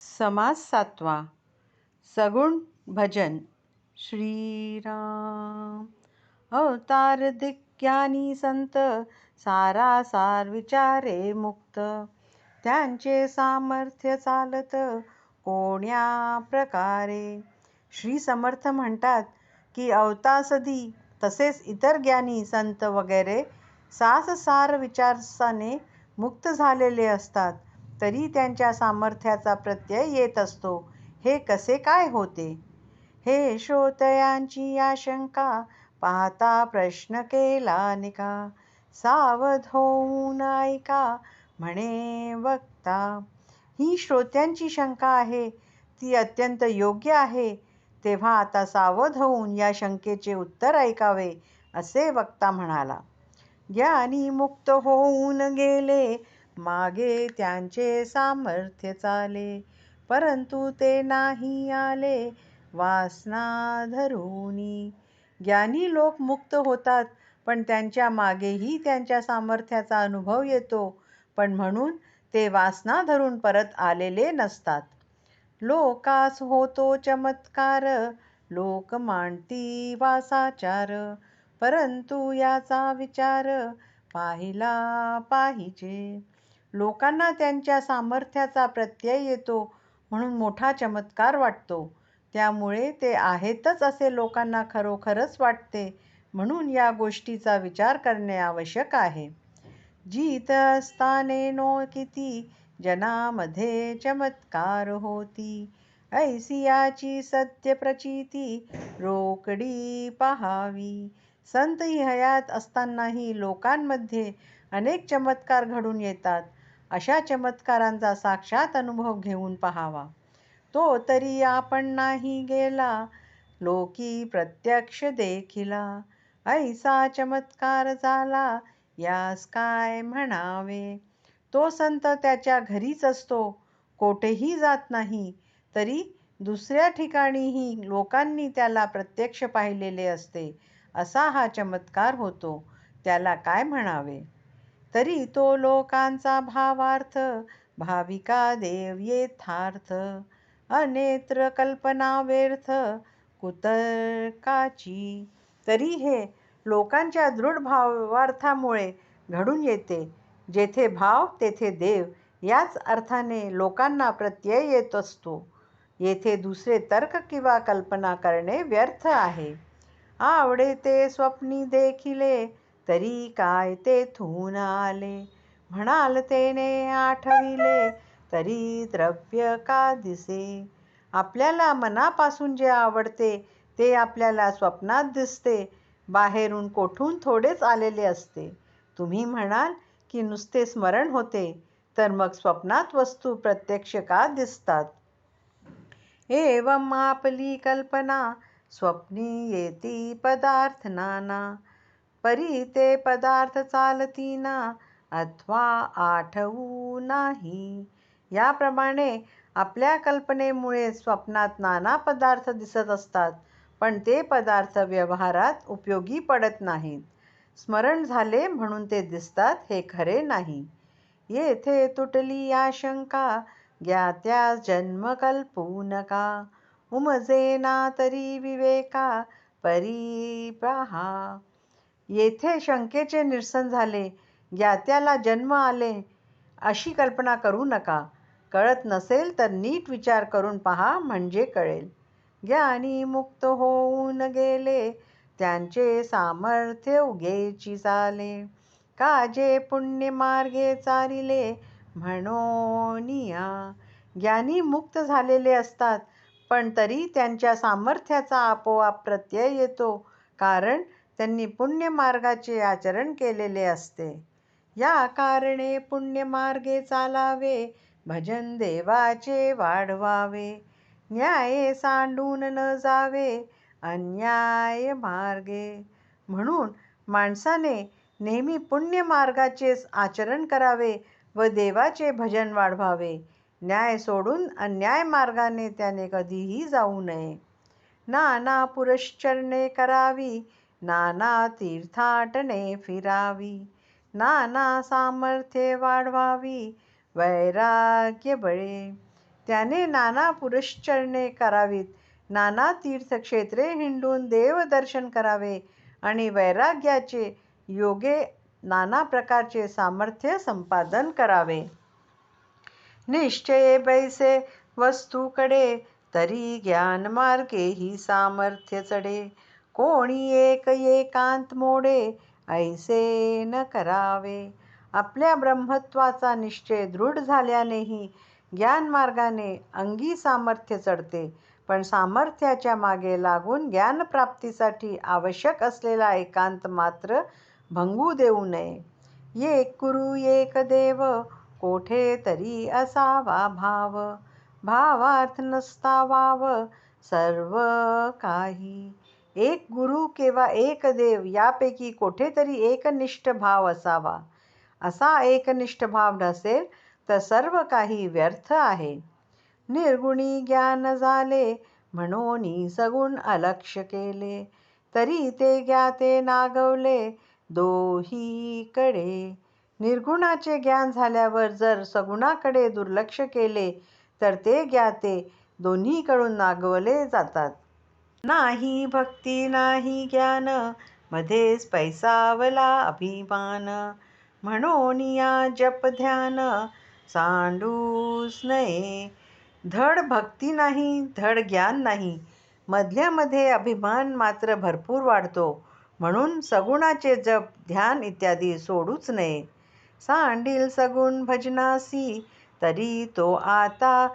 समास सातवा. सगुण भजन. श्रीराम अवतार दिग्ज्ञानी संत, सारासार विचारे मुक्त. त्यांचे सामर्थ्य चालत कोण्या प्रकारे. श्री समर्थ म्हणतात की अवतासदी तसेच इतर ज्ञानी संत वगैरे सार विचाराने मुक्त झालेले असतात, तरी त्यांच्या सामर्थ्याचा प्रत्यय येत असतो. हे कसे काय होते? हे श्रोतयांची आशंका पाहता प्रश्न केला निका. सावध होऊन ऐका म्हणे वक्ता. ही श्रोत्यांची शंका आहे, ती अत्यंत योग्य आहे. तेव्हा आता सावध होऊन या शंकेचे उत्तर ऐकावे, असे वक्ता म्हणाला. ज्ञानी मुक्त होऊन गेले मागे, त्यांचे सामर्थ्य चाले. परंतु ते नाही आले वासना धरूनी. ज्ञानी लोक मुक्त होतात, पण त्यांच्या मागेही त्यांच्या सामर्थ्याचा अनुभव येतो, पण म्हणून ते वासना धरून परत आलेले नसतात. लोकास होतो चमत्कार, लोक मांडती वासाचार. परंतु याचा विचार पाहिला पाहिजे. लोकांना त्यांच्या सामर्थ्याचा प्रत्यय येतो म्हणून मोठा चमत्कार वाटतो. त्यामुळे ते आहेतच असे लोकांना खरोखरच वाटते. म्हणून या गोष्टीचा विचार करणे आवश्यक आहे. जीत असताने नो किती जनामध्ये चमत्कार होती. ऐसी याची सत्य प्रचिती रोकडी पहावी. संत हयात असतानाही लोकांमध्ये अनेक चमत्कार घडून येतात. अशा चमत्कारांचा साक्षात अनुभव घेऊन पहावा. तो तरी आपण नाही गेला, लोकी प्रत्यक्ष देखिला. ऐसा चमत्कार झाला, यास काय म्हणावे. तो संत त्याच्या घरीच असतो, कोठेही जात नाही, तरी दुसऱ्या ठिकाणीही लोकांनी त्याला प्रत्यक्ष पाहिलेले असते. असा हा चमत्कार होतो, त्याला काय म्हणावे. तरी तो लोकांचा भावार्थ, भाविका देव येथार्थ. अनेत्र कल्पना व्यर्थ कुतर्काची. तरी हे लोकांच्या दृढ भावार्थामुळे घडून येते. जेथे भाव तेथे देव याच अर्थाने लोकांना प्रत्यय येत असतो. येथे दुसरे तर्क किंवा कल्पना करणे व्यर्थ आहे. आवडे ते स्वप्नी देखिले, तरी काय तेथून आले. म्हणाल तेने आठविले, तरी द्रव्य का दिसे. आपल्याला मनापासून जे आवडते ते आपल्याला स्वप्नात दिसते, बाहेरून कोठून थोडेच आलेले असते. तुम्ही म्हणाल की नुसते स्मरण होते, तर मग स्वप्नात वस्तू प्रत्यक्ष का दिसतात. एवं आपली कल्पना स्वप्नी येती पदार्थ नाना. परी ते पदार्थ चालतीना, अथवा आठवू नाही. याप्रमाणे आपल्या कल्पनेमुळे स्वप्नात नाना पदार्थ दिसत असतात, पण ते पदार्थ व्यवहारात उपयोगी पडत नाहीत. स्मरण झाले म्हणून ते दिसतात हे खरे नाही. येथे तुटली आशंका, ज्ञात्यास जन्म कल्पू नका. उमजेना तरी विवेका, परी पहा. येथे शंकेचे निरसन झाले. ज्ञात्याला जन्म आले अशी कल्पना करू नका. कळत नसेल तर नीट विचार करून पहा, म्हणजे कळेल. ज्ञानी मुक्त होऊन गेले, त्यांचे सामर्थ्य उगेची चाले. काजे पुण्य मार्गे चालिले, म्हणोनिया. ज्ञानी मुक्त झालेले असतात, पण तरी त्यांच्या सामर्थ्याचा आपोआप प्रत्यय येतो, कारण त्यांनी पुण्य मार्गाचे आचरण केलेले असते. या कारणे पुण्य मार्गे चालावे, भजन देवाचे वाढवावे. न्याये सांडून न जावे, अन्याय मार्गे. म्हणून माणसाने नेहमी पुण्य मार्गाचेच आचरण करावे व देवाचे भजन वाढवावे. न्याय सोडून अन्याय मार्गाने त्याने कधीही जाऊ नये. नाना पुरश्चरणे करावी, नाना तीर्थाटने फिरावी. नाना सामर्थ्ये वाढवावी, वैराग्य बळे. त्याने नाना पुरश्चरणे करावीत, नाना तीर्थक्षेत्रे हिंडून देवदर्शन करावे आणि वैराग्याचे योगे नाना प्रकारचे सामर्थ्य संपादन करावे. निश्चये बैसे वस्तूकडे, तरी ज्ञान मार्गे ही सामर्थ्य चढे. कोणी एक एकांत मोडे, ऐसे न करावे. आपल्या ब्रह्मत्वाचा निश्चय दृढ झाल्यानेही ज्ञानमार्गाने अंगी सामर्थ्य चढते, पण सामर्थ्याच्या मागे लागून ज्ञानप्राप्तीसाठी आवश्यक असलेला एकांत मात्र भंगू देऊ नये. एक गुरु एक देव, कोठे तरी असावा भाव. भावार्थ नसता वाव, सर्व काही. एक गुरु किंवा एक देव यापैकी कोठेतरी एकनिष्ठ भाव असावा. असा एकनिष्ठ भाव नसेल तर सर्व काही व्यर्थ आहे. निर्गुणी ज्ञान झाले, म्हणून सगुण अलक्ष्य केले, तरी ते ज्ञाते नागवले दोहीकडे. निर्गुणाचे ज्ञान झाल्यावर जर सगुणाकडे दुर्लक्ष केले तर ते ज्ञाते दोन्हीकडून नागवले जातात. नाही भक्ती नाही ज्ञान, मध्येच पैसावला अभिमान. म्हणून या जप ध्यान सांडूच नये. धड भक्ती नाही, धड ज्ञान नाही, मधल्यामध्ये अभिमान मात्र भरपूर वाढतो. म्हणून सगुणाचे जप ध्यान इत्यादी सोडूच नये. सांडील सगुण भजनासी, तरी तो आता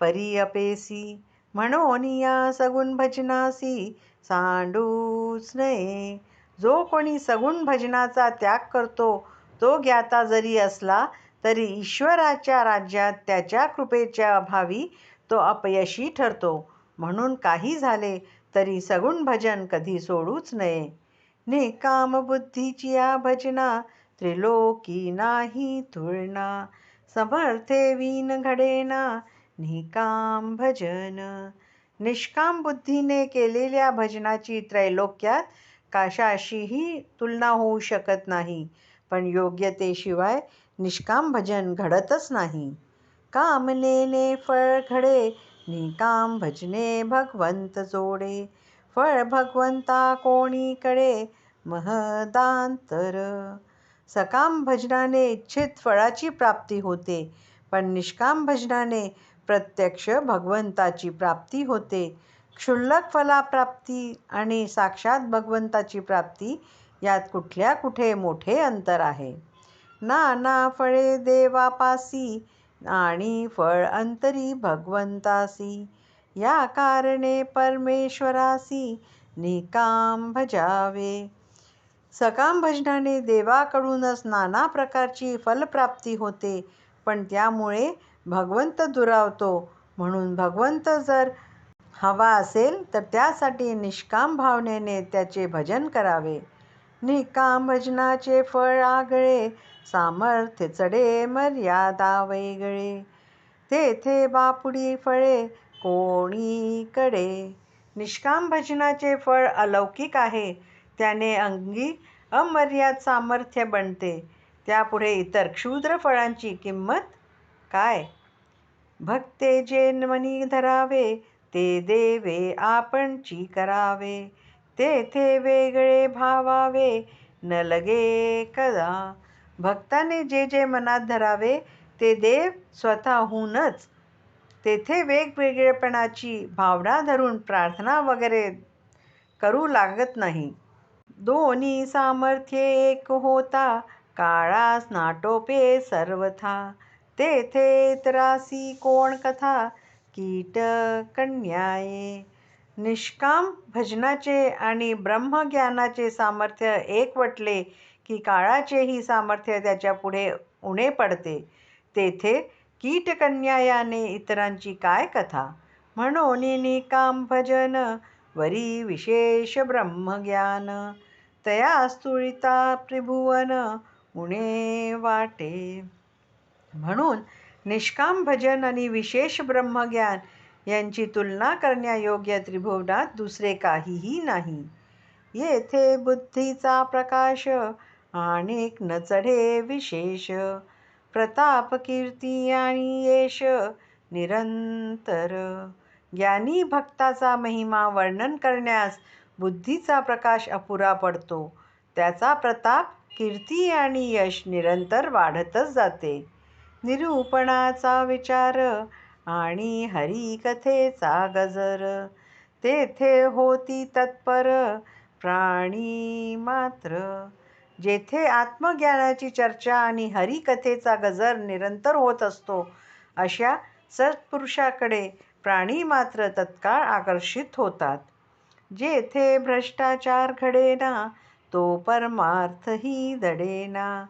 परी अपेसी. म्हणून या सगुण भजनासी सांडूच नये. जो कोणी सगुण भजनाचा त्याग करतो तो ज्ञाता जरी असला तरी ईश्वराच्या राज्यात त्याच्या कृपेच्या अभावी तो अपयशी ठरतो. म्हणून काही झाले तरी सगुण भजन कधी सोडूच नये. निकाम बुद्धीची या भजना, त्रिलोकी नाही तुलना. समर्थे वीन घडेना, निकाम भजन. निष्काम बुद्धीने केलेल्या भजनाची त्रैलोक्यात कशाशीही तुलना होऊ शकत नाही. पण योग्यतेशिवाय निष्काम भजन घडतच नाही. कामनेने फळ घडे, निकाम भजने भगवंत जोडे. फळ भगवंता कोणीकडे, महदांतर. सकाम भजनाने इच्छित फळाची प्राप्ती होते, पण निष्काम भजनाने प्रत्यक्ष भगवंताची प्राप्ती होते. क्षुल्लक फलाप्राप्ती आणि साक्षात भगवंताची प्राप्ती यात कुठल्या कुठे मोठे अंतर आहे. नाना फळे देवापासी, आणि फळ अंतरी भगवंतासी. या कारणे परमेश्वरासी, निकाम भजावे. सकाम भजनाने देवाकडूनच नाना प्रकारची फलप्राप्ती होते, पण त्यामुळे भगवंत दुरावतो. म्हणून भगवंत जर हवा असेल तर त्यासाठी निष्काम भावनेने त्याचे भजन करावे. निकाम भजनाचे फळ आगळे, सामर्थ्य चढे मर्यादा वेगळे. तेथे बापुडी फळे कोणीकडे. निष्काम भजनाचे फळ अलौकिक आहे. त्याने अंगी अमर्याद सामर्थ्य बनते. त्यापुढे इतर क्षुद्र फळांची किंमत काय? भक्ते जे मनी धरावे, ते देवे आपणची करावे. तेथे वेगळे भावावे, न लगे कदा. भक्ताने जे जे मनात धरावे ते देव स्वतःहूनच. तेथे वेगवेगळेपणाची भावना धरून प्रार्थना वगैरे करू लागत नाही. दोन्ही सामर्थ्ये एक होता, काळास नाटोपे सर्वथा. तेथे त्रासी कोण कथा, कीटकन्याये. निष्काम भजनाचे आणि ब्रह्मज्ञानाचे सामर्थ्य एकवटले की काळाचेही सामर्थ्य त्याच्या पुढे उणे पडते. तेथे कीटकन्यायाने इतरांची काय कथा. म्हणून निकाम भजन, वरी विशेष ब्रह्मज्ञान. तया स्तुळिता त्रिभुवन, उणे वाटे. म्हणून निष्काम भजन आणि विशेष ब्रह्मज्ञान यांची तुलना करण्यायोग्य त्रिभुवनात दुसरे काहीही नाही. येथे बुद्धीचा प्रकाश, आणिक न चढे विशेष. प्रताप कीर्ती आणि यश, निरंतर. ज्ञानी भक्ताचा महिमा वर्णन करण्यास बुद्धीचा प्रकाश अपुरा पडतो. त्याचा प्रताप, कीर्ती आणि यश निरंतर वाढतच जाते. निरूपणाचा विचार आणि हरिकथेचा गजर, तेथे होती तत्पर प्राणी मात्र. जेथे आत्मज्ञानाची चर्चा आणि हरिकथेचा गजर निरंतर होत असतो, अशा सत्पुरुषाकडे प्राणी मात्र तत्काळ आकर्षित होतात. जेथे भ्रष्टाचार घडेना, तो परमार्थही दडेना.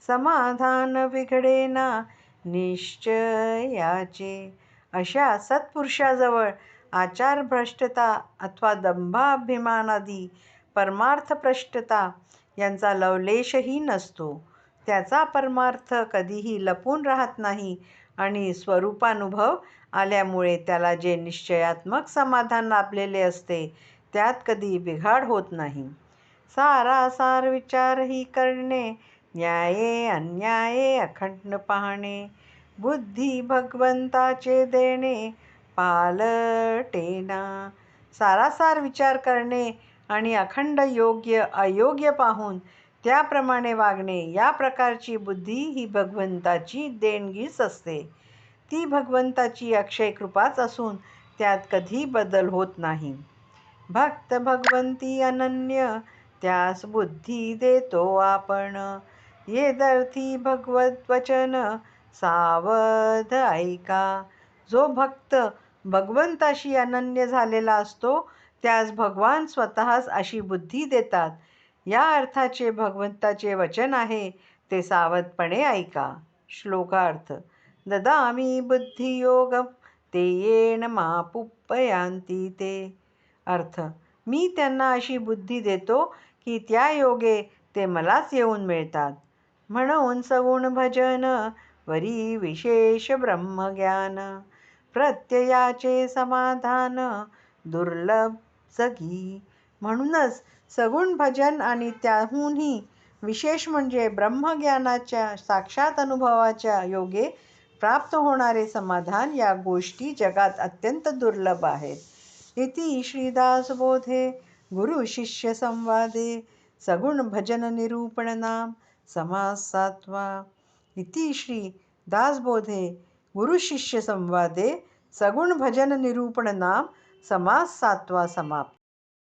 समाधान बिघडेना निश्चयाचे. अशा सत्पुरुषाजवळ आचारभ्रष्टता अथवा दंभाभिमानादी परमार्थभ्रष्टता यांचा लवलेशही नसतो. त्याचा परमार्थ कधीही लपून राहत नाही आणि स्वरूपानुभव आल्यामुळे त्याला जे निश्चयात्मक समाधान लाभलेले असते, त्यात कधी बिघाड होत नाही. सारासार विचारही करणे, न्याये अन्याये अखंड पाहणे. बुद्धी भगवंताचे देणे, पालटेना. सारासार विचार करणे आणि अखंड योग्य अयोग्य पाहून त्याप्रमाणे वागणे, या प्रकारची बुद्धी ही भगवंताची देणगीच असते. ती भगवंताची अक्षय कृपाच असून त्यात कधी बदल होत नाही. भक्त भगवंती अनन्य, त्यास बुद्धी देतो आपण. येदर्थी भगवत वचन, सावध ऐका. जो भक्त भगवंताशी अनन्य झालेला असतो, त्यास भगवान स्वतःच अशी बुद्धी देतात. या अर्थाचे भगवंताचे वचन आहे, ते सावधपणे ऐका. श्लोकार्थ. ददामि बुद्धियोगं, ते येन मापुपयांती ते. अर्थ. मी त्यांना अशी बुद्धी देतो की त्या योगे ते मलाच येऊन मिळतात. म्हणून सगुण भजन, वरी विशेष ब्रह्मज्ञान. प्रत्ययाचे समाधान, दुर्लभ जगी. म्हणूनच सगुण भजन आणि त्याहूनही विशेष म्हणजे ब्रह्मज्ञानाच्या साक्षात अनुभवाच्या योगे प्राप्त होणारे समाधान, या गोष्टी जगात अत्यंत दुर्लभ आहेत. इति श्रीदासबोधे गुरुशिष्य संवादे सगुण भजन निरूपण नाम समास 7वा. इति श्री दासबोधे गुरुशिष्य संवादे सगुण भजन निरूपण नाम समास 7वा समाप्त.